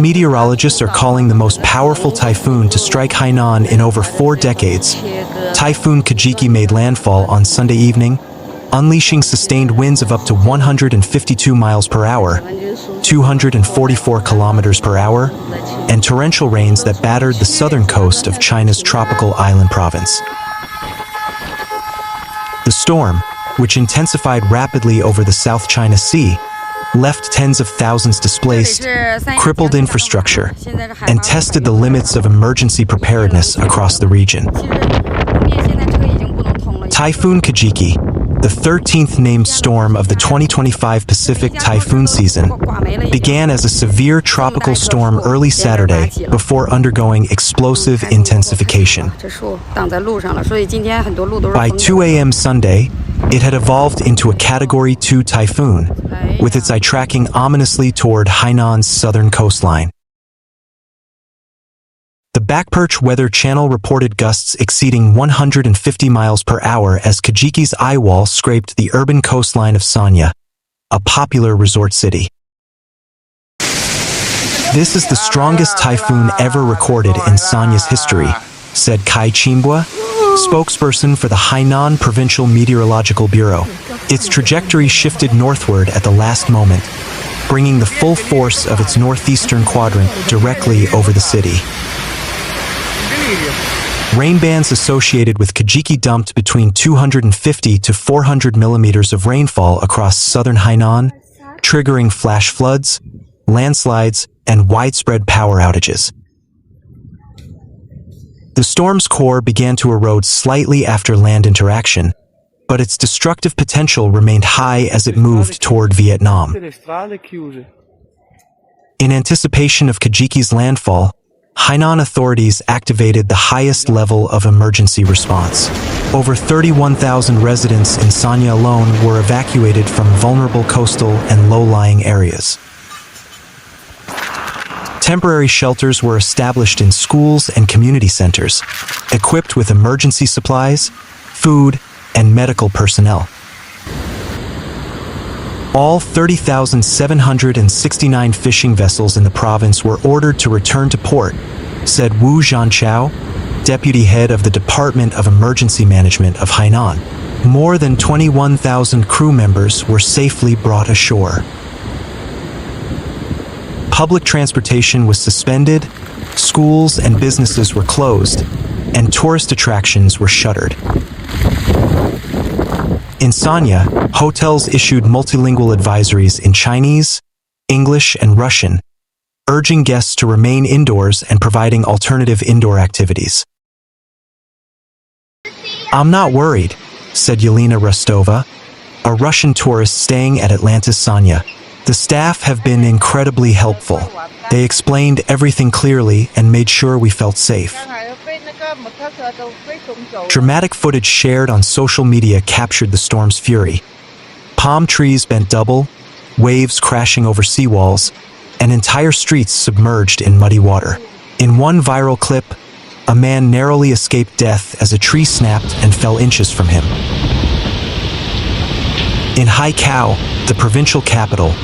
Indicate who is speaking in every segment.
Speaker 1: meteorologists are calling the most powerful typhoon to strike Hainan in over 4 decades. Typhoon Kajiki made landfall on Sunday evening, unleashing sustained winds of up to 152 miles per hour, 244 kilometers per hour, and torrential rains that battered the southern coast of China's tropical island province. The storm, which intensified rapidly over the South China Sea, left tens of thousands displaced, crippled infrastructure, and tested the limits of emergency preparedness across the region. Typhoon Kajiki, the 13th named storm of the 2025 Pacific typhoon season, began as a severe tropical storm early Saturday before undergoing explosive intensification. By 2 a.m. Sunday, it had evolved into a Category 2 typhoon, with its eye tracking ominously toward Hainan's southern coastline. The Backperch Weather Channel reported gusts exceeding 150 miles per hour as Kajiki's eye wall scraped the urban coastline of Sanya, a popular resort city. "This is the strongest typhoon ever recorded in Sanya's history," said Cai Qinbo, spokesperson for the Hainan Provincial Meteorological Bureau. Its trajectory shifted northward at the last moment, bringing the full force of its northeastern quadrant directly over the city. Rain bands associated with Kajiki dumped between 250 to 400 millimeters of rainfall across southern Hainan, triggering flash floods, landslides, and widespread power outages. The storm's core began to erode slightly after land interaction, but its destructive potential remained high as it moved toward Vietnam. In anticipation of Kajiki's landfall, Hainan authorities activated the highest level of emergency response. Over 31,000 residents in Sanya alone were evacuated from vulnerable coastal and low-lying areas. Temporary shelters were established in schools and community centers, equipped with emergency supplies, food, and medical personnel. All 30,769 fishing vessels in the province were ordered to return to port, said Wu Zhanchao, deputy head of the Department of Emergency Management of Hainan. More than 21,000 crew members were safely brought ashore. Public transportation was suspended, schools and businesses were closed, and tourist attractions were shuttered. In Sanya, hotels issued multilingual advisories in Chinese, English, and Russian, urging guests to remain indoors and providing alternative indoor activities. "I'm not worried," said Yelena Rostova, a Russian tourist staying at Atlantis Sanya. "The staff have been incredibly helpful. They explained everything clearly and made sure we felt safe." Dramatic footage shared on social media captured the storm's fury. Palm trees bent double, waves crashing over seawalls, and entire streets submerged in muddy water. In one viral clip, a man narrowly escaped death as a tree snapped and fell inches from him. In Haikou, the provincial capital,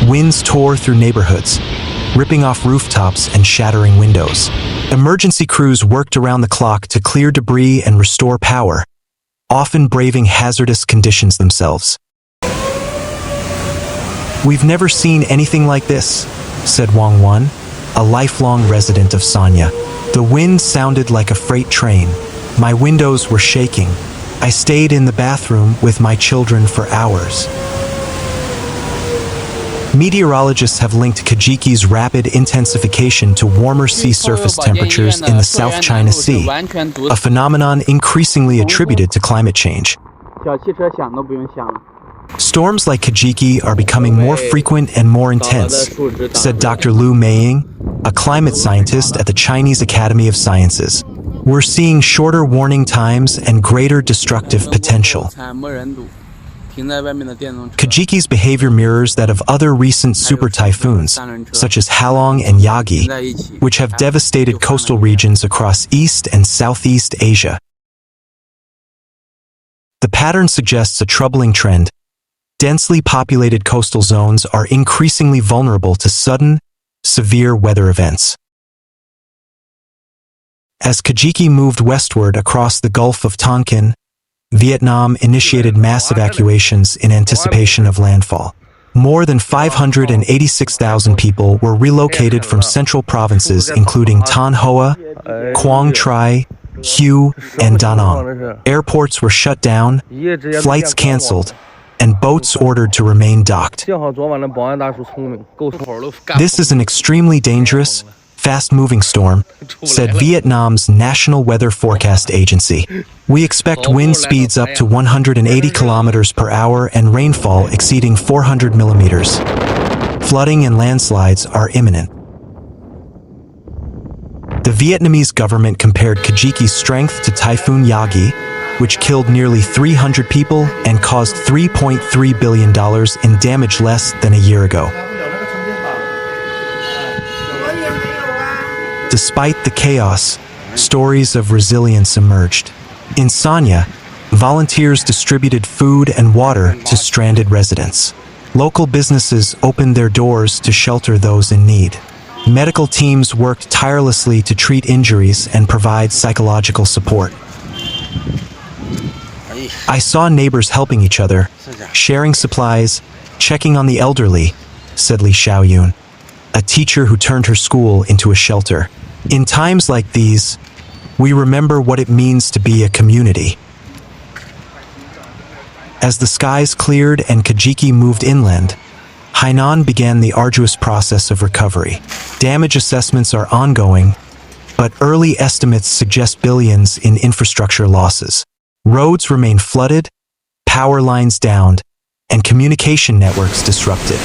Speaker 1: winds tore through neighborhoods, ripping off rooftops and shattering windows. Emergency crews worked around the clock to clear debris and restore power, often braving hazardous conditions themselves. "We've never seen anything like this," said Wang Wan, a lifelong resident of Sanya. "The wind sounded like a freight train. My windows were shaking. I stayed in the bathroom with my children for hours." Meteorologists have linked Kajiki's rapid intensification to warmer sea surface temperatures in the South China Sea, a phenomenon increasingly attributed to climate change. "Storms like Kajiki are becoming more frequent and more intense," said Dr. Liu Meiying, a climate scientist at the Chinese Academy of Sciences. "We're seeing shorter warning times and greater destructive potential." Kajiki's behavior mirrors that of other recent super typhoons, such as Halong and Yagi, which have devastated coastal regions across East and Southeast Asia. The pattern suggests a troubling trend. Densely populated coastal zones are increasingly vulnerable to sudden, severe weather events. As Kajiki moved westward across the Gulf of Tonkin, Vietnam initiated mass evacuations in anticipation of landfall. More than 586,000 people were relocated from central provinces including Thanh Hoa, Quang Tri, Hue, and Danang. Airports were shut down, flights cancelled, and boats ordered to remain docked. This is an extremely dangerous, fast-moving storm, said Vietnam's National Weather Forecast Agency. We expect wind speeds up to 180 kilometers per hour and rainfall exceeding 400 millimeters. Flooding and landslides are imminent. The Vietnamese government compared Kajiki's strength to Typhoon Yagi, which killed nearly 300 people and caused $3.3 billion in damage less than a year ago. Despite the chaos, stories of resilience emerged. In Sanya, volunteers distributed food and water to stranded residents. Local businesses opened their doors to shelter those in need. Medical teams worked tirelessly to treat injuries and provide psychological support. I saw neighbors helping each other, sharing supplies, checking on the elderly, said Li Xiaoyun, a teacher who turned her school into a shelter. In times like these, we remember what it means to be a community. As the skies cleared and Kajiki moved inland, Hainan began the arduous process of recovery. Damage assessments are ongoing, but early estimates suggest billions in infrastructure losses. Roads remain flooded, power lines downed, and communication networks disrupted.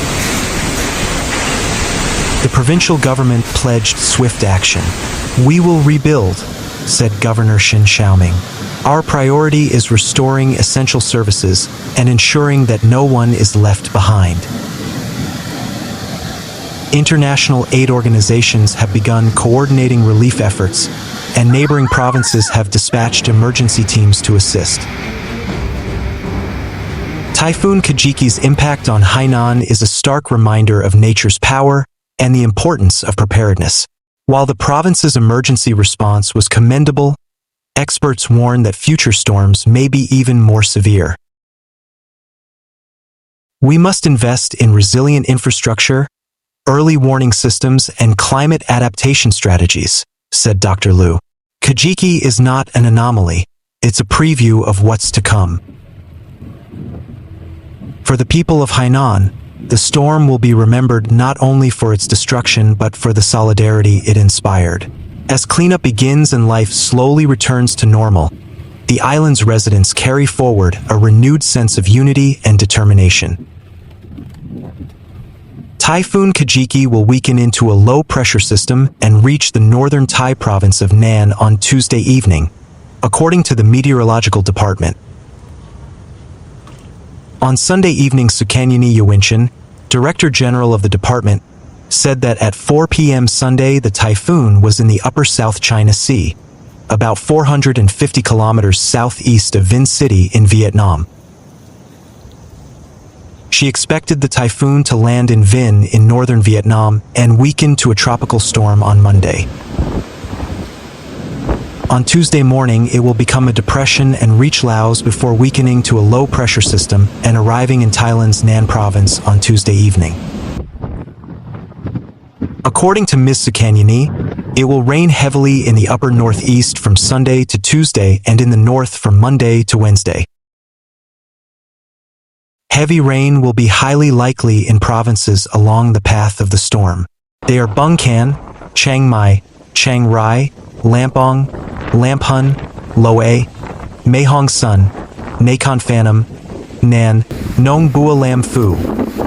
Speaker 1: The provincial government pledged swift action. We will rebuild, said Governor Shin Xiaoming. Our priority is restoring essential services and ensuring that no one is left behind. International aid organizations have begun coordinating relief efforts, and neighboring provinces have dispatched emergency teams to assist. Typhoon Kajiki's impact on Hainan is a stark reminder of nature's power and the importance of preparedness. While the province's emergency response was commendable, experts warn that future storms may be even more severe. We must invest in resilient infrastructure, early warning systems, and climate adaptation strategies, said Dr. Liu. Kajiki is not an anomaly, it's a preview of what's to come. For the people of Hainan, the storm will be remembered not only for its destruction but for the solidarity it inspired. As cleanup begins and life slowly returns to normal, the island's residents carry forward a renewed sense of unity and determination. Typhoon Kajiki will weaken into a low-pressure system and reach the northern Thai province of Nan on Tuesday evening, according to the Meteorological Department. On Sunday evening, Sukanyanee, Director General of the department, said that at 4 p.m. Sunday the typhoon was in the upper South China Sea, about 450 kilometers southeast of Vinh City in Vietnam. She expected the typhoon to land in Vinh in northern Vietnam and weaken to a tropical storm on Monday. On Tuesday morning, it will become a depression and reach Laos before weakening to a low-pressure system and arriving in Thailand's Nan province on Tuesday evening. According to Ms Sukanyanee, it will rain heavily in the upper northeast from Sunday to Tuesday and in the north from Monday to Wednesday. Heavy rain will be highly likely in provinces along the path of the storm. They are Bung Kan, Chiang Mai, Chiang Rai, Lampang, Lamphun, Loei, Mae Hong Son, Nakhon Phanom, Nan, Nong Bua Lam Phu,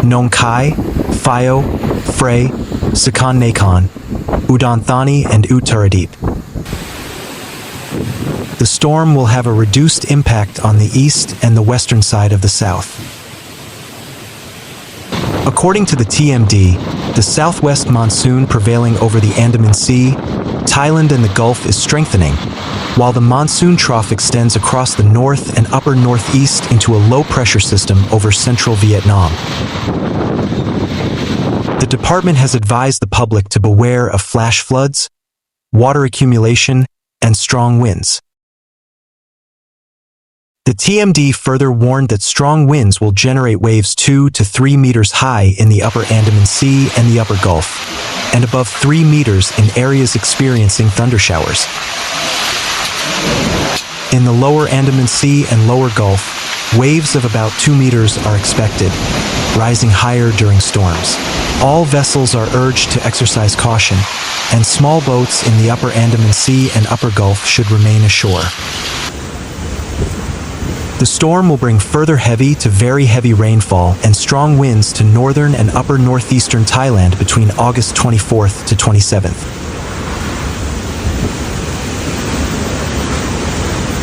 Speaker 1: Nong Khai, Phio, Phrae, Sakon Nakhon, Udon Thani and Uttaradit. The storm will have a reduced impact on the east and the western side of the south. According to the TMD, the southwest monsoon prevailing over the Andaman Sea, Thailand and the Gulf is strengthening, while the monsoon trough extends across the north and upper northeast into a low-pressure system over central Vietnam. The department has advised the public to beware of flash floods, water accumulation, and strong winds. The TMD further warned that strong winds will generate waves 2 to 3 meters high in the upper Andaman Sea and the upper Gulf, and above 3 meters in areas experiencing thundershowers. In the lower Andaman Sea and lower Gulf, waves of about 2 meters are expected, rising higher during storms. All vessels are urged to exercise caution, and small boats in the upper Andaman Sea and upper Gulf should remain ashore. The storm will bring further heavy to very heavy rainfall and strong winds to northern and upper northeastern Thailand between August 24th to 27th.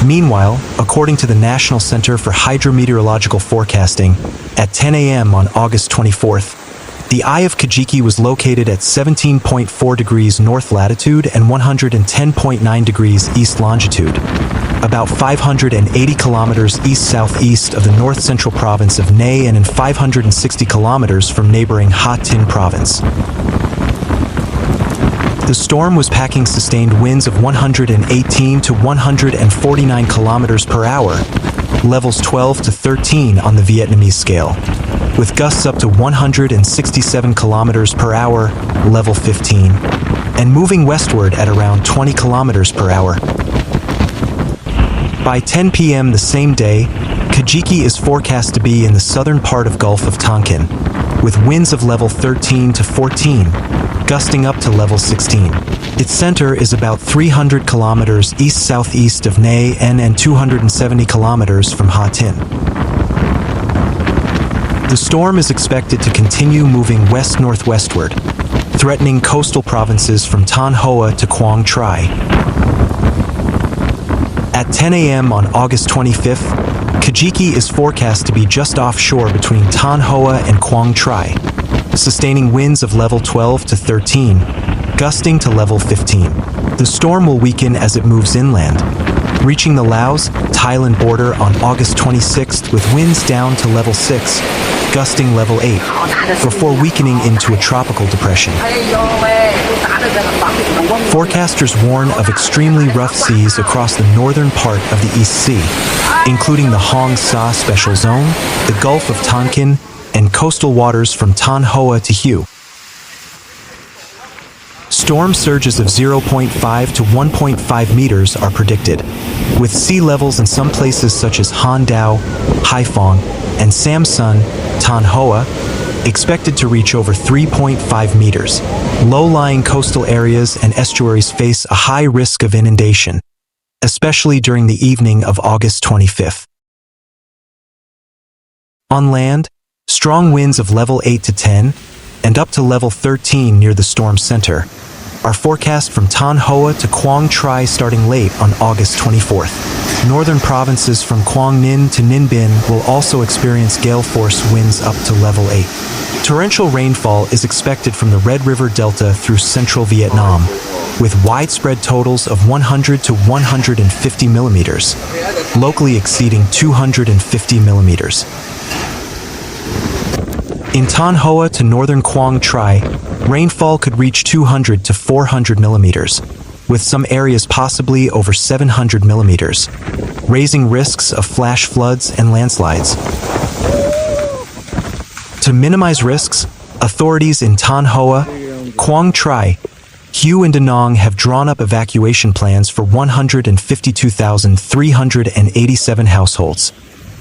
Speaker 1: Meanwhile, according to the National Center for Hydrometeorological Forecasting, at 10 a.m. on August 24th, the Eye of Kajiki was located at 17.4 degrees north latitude and 110.9 degrees east longitude, about 580 kilometers east-southeast of the north-central province of Nay and in 560 kilometers from neighboring Ha Tin province. The storm was packing sustained winds of 118 to 149 kilometers per hour, levels 12 to 13 on the Vietnamese scale, with gusts up to 167 kilometers per hour, level 15, and moving westward at around 20 kilometers per hour. By 10 p.m. the same day, Kajiki is forecast to be in the southern part of Gulf of Tonkin, with winds of level 13 to 14, gusting up to level 16. Its center is about 300 kilometers east-southeast of Nay and 270 kilometers from Ha Tin. The storm is expected to continue moving west-northwestward, threatening coastal provinces from Thanh Hoa to Quang Tri. At 10 a.m. on August 25th, Kajiki is forecast to be just offshore between Thanh Hoa and Quang Tri, sustaining winds of level 12 to 13, gusting to level 15. The storm will weaken as it moves inland, reaching the Laos-Thailand border on August 26th with winds down to level 6, gusting level 8, before weakening into a tropical depression. Forecasters warn of extremely rough seas across the northern part of the East Sea, including the Hong Sa Special Zone, the Gulf of Tonkin, and coastal waters from Thanh Hoa to Hue. Storm surges of 0.5 to 1.5 meters are predicted, with sea levels in some places such as Han Dao, Haiphong, and Samsun, Thanh Hoa, expected to reach over 3.5 meters. Low-lying coastal areas and estuaries face a high risk of inundation, especially during the evening of August 25th. On land, strong winds of level 8 to 10 and up to level 13 near the storm center are forecast from Thanh Hoa to Quang Tri starting late on August 24th. Northern provinces from Quang Ninh to Ninh Binh will also experience gale-force winds up to level 8. Torrential rainfall is expected from the Red River Delta through central Vietnam, with widespread totals of 100 to 150 millimeters, locally exceeding 250 millimeters. In Thanh Hoa to northern Quang Tri, rainfall could reach 200 to 400 millimeters, with some areas possibly over 700 millimeters, raising risks of flash floods and landslides. To minimize risks, authorities in Thanh Hoa, Quang Tri, Hue and Danang have drawn up evacuation plans for 152,387 households,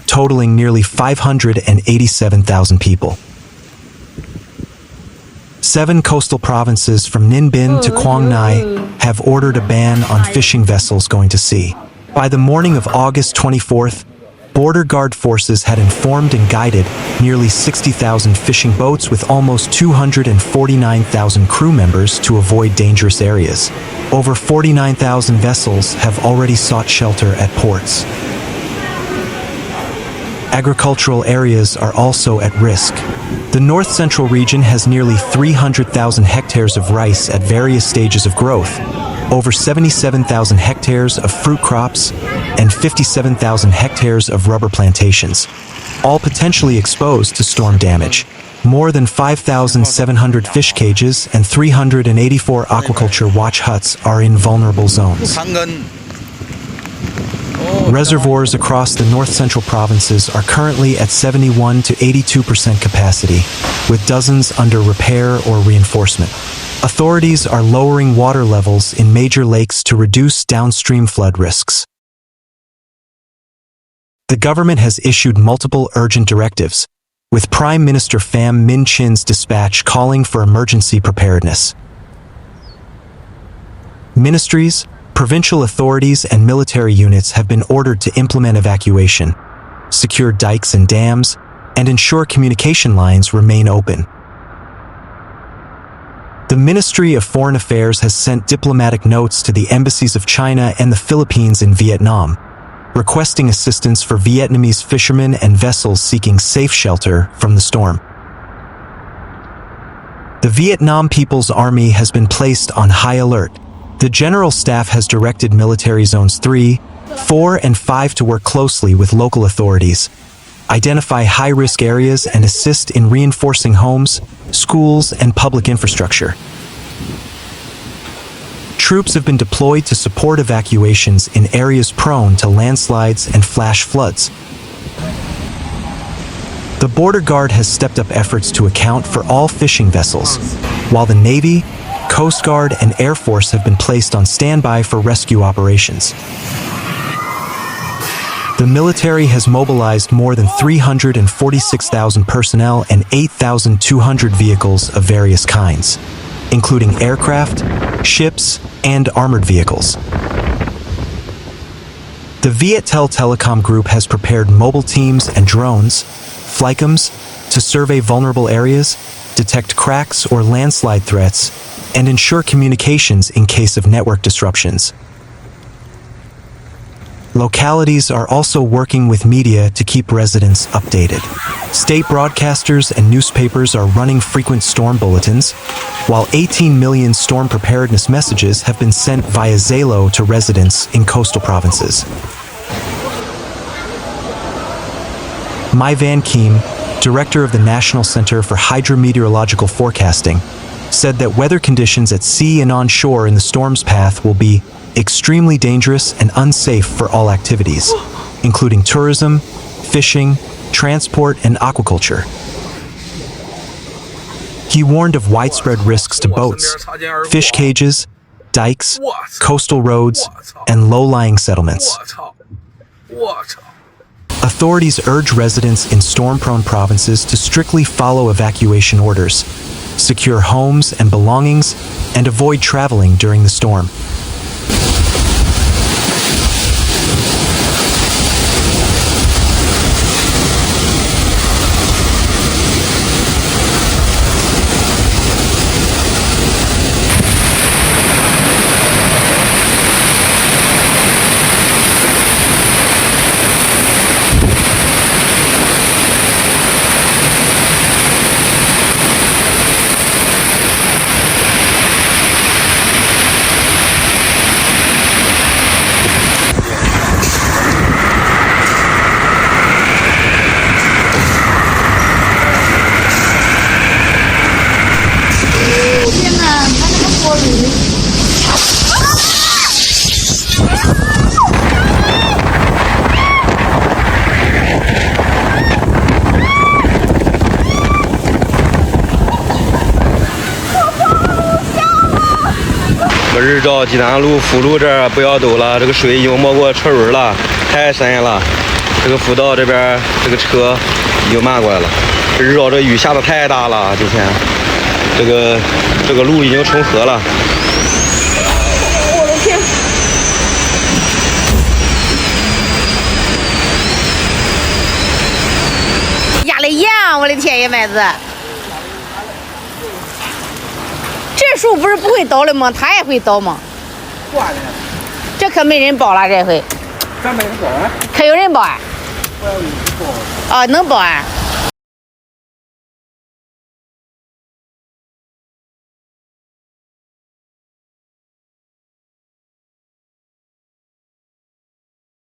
Speaker 1: totaling nearly 587,000 people. 7 coastal provinces from Ninh Binh to Quang Ngai have ordered a ban on fishing vessels going to sea. By the morning of August 24th, border guard forces had informed and guided nearly 60,000 fishing boats with almost 249,000 crew members to avoid dangerous areas. Over 49,000 vessels have already sought shelter at ports. Agricultural areas are also at risk. The north-central region has nearly 300,000 hectares of rice at various stages of growth, over 77,000 hectares of fruit crops, and 57,000 hectares of rubber plantations, all potentially exposed to storm damage. More than 5,700 fish cages and 384 aquaculture watch huts are in vulnerable zones. Reservoirs across the north-central provinces are currently at 71 to 82% capacity, with dozens under repair or reinforcement. Authorities are lowering water levels in major lakes to reduce downstream flood risks. The government has issued multiple urgent directives, with Prime Minister Pham Minh Chin's dispatch calling for emergency preparedness. Ministries, provincial authorities, and military units have been ordered to implement evacuation, secure dikes and dams, and ensure communication lines remain open. The Ministry of Foreign Affairs has sent diplomatic notes to the embassies of China and the Philippines in Vietnam, requesting assistance for Vietnamese fishermen and vessels seeking safe shelter from the storm. The Vietnam People's Army has been placed on high alert. The General Staff has directed Military Zones 3, 4, and 5 to work closely with local authorities, identify high-risk areas, and assist in reinforcing homes, schools, and public infrastructure. Troops have been deployed to support evacuations in areas prone to landslides and flash floods. The Border Guard has stepped up efforts to account for all fishing vessels, while the Navy, Coast Guard, and Air Force have been placed on standby for rescue operations. The military has mobilized more than 346,000 personnel and 8,200 vehicles of various kinds, including aircraft, ships, and armored vehicles. The Viettel Telecom Group has prepared mobile teams and drones, flycams, to survey vulnerable areas, detect cracks or landslide threats, and ensure communications in case of network disruptions. Localities are also working with media to keep residents updated. State broadcasters and newspapers are running frequent storm bulletins, while 18 million storm preparedness messages have been sent via Zalo to residents in coastal provinces. Mai Van Kim, director of the National Center for Hydrometeorological Forecasting, said that weather conditions at sea and on shore in the storm's path will be extremely dangerous and unsafe for all activities, including tourism, fishing, transport, and aquaculture. He warned of widespread risks to boats, fish cages, dikes, coastal roads, and low-lying settlements. Authorities urge residents in storm-prone provinces to strictly follow evacuation orders, secure homes and belongings, and avoid traveling during the storm.
Speaker 2: 日照济南路辅路这儿不要陡了，这个水已经没过车轮了，太深了。这个辅道这边这个车已经漫过来了。日照这雨下的太大了，今天这个路已经成河了。
Speaker 3: 我的天！压的严，我的天爷麦子！这树不是不会倒的吗？它也会倒吗？这可没人包了，这回。
Speaker 4: 咱没人包啊？
Speaker 3: 可有人包啊？哦，能包啊？